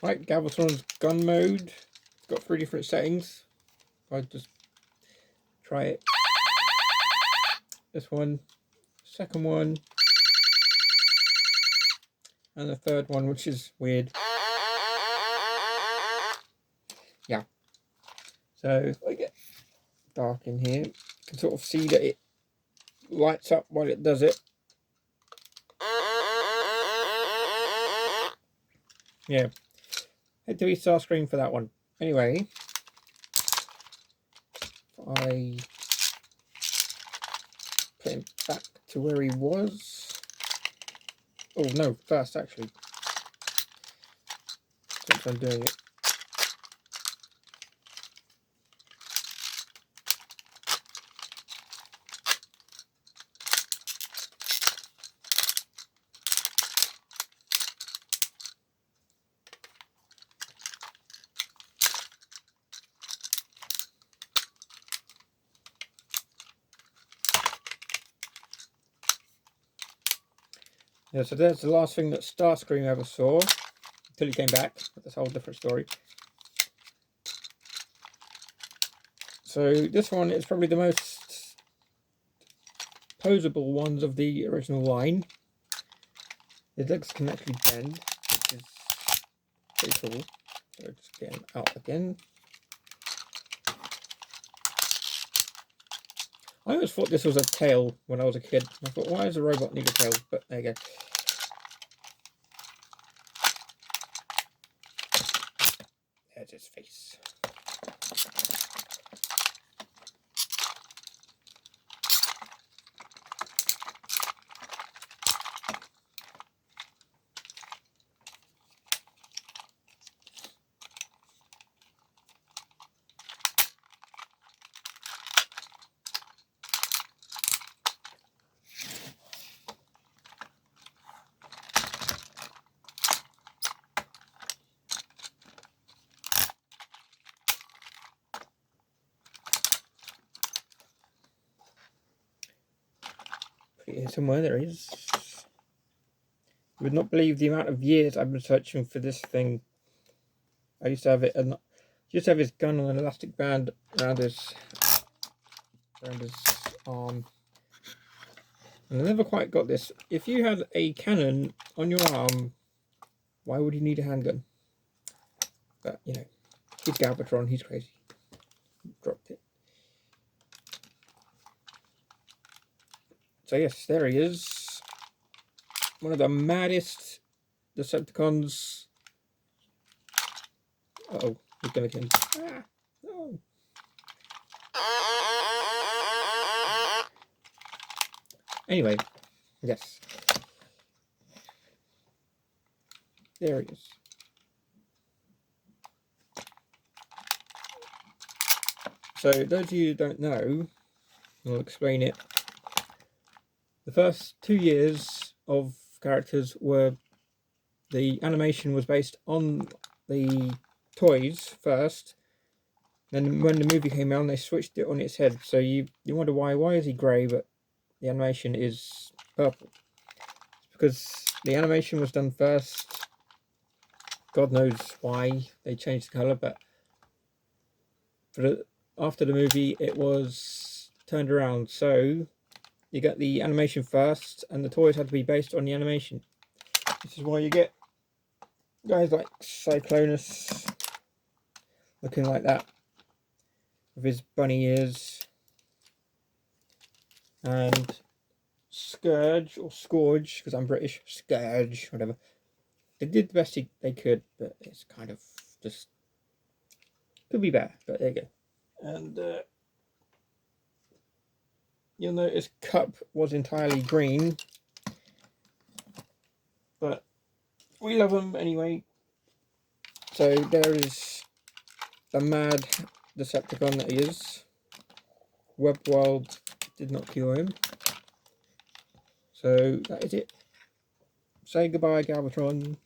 Right, Galvatron's gun mode. It's got 3 different settings. I'll just try it. This one, second one, and the third one, which is weird. Yeah. So if I get dark in here, you can sort of see that it lights up while it does it. Yeah. Head to the star screen for that one. Anyway, I put him back to where he was. Oh no, first actually. Since I'm doing it. Yeah, so there's the last thing that Starscream ever saw until he came back. But that's a whole different story. So this one is probably the most posable ones of the original line. His legs can actually bend, which is pretty cool. So just get him out again. I always thought this was a tail when I was a kid. I thought, why does a robot need a tail? But there you go. There's his face. Here somewhere, there is. You would not believe the amount of years I've been searching for this thing. I used to have it, and used to have his gun on an elastic band around his arm, and I never quite got this. If you had a cannon on your arm, why would you need a handgun? But you know, he's Galvatron. He's crazy. Dropped it. So yes, there he is. One of the maddest Decepticons. Uh-oh, he's gonna kill him. Ah, no. Anyway, yes. There he is. So those of you who don't know, I'll explain it. The first 2 years of characters were, the animation was based on the toys first. Then when the movie came out, they switched it on its head. So you wonder why is he grey, but the animation is purple. It's because the animation was done first. God knows why they changed the colour, but after the movie it was turned around. So you get the animation first, and the toys had to be based on the animation. This is why you get guys like Cyclonus looking like that, with his bunny ears, and Scourge, or Scourge, because I'm British, Scourge, whatever. They did the best they could, but it's kind of just, could be better, but there you go. And you'll notice Cup was entirely green, but we love him anyway. So there is the mad Decepticon that he is. Webworld did not cure him. So that is it. Say goodbye, Galvatron.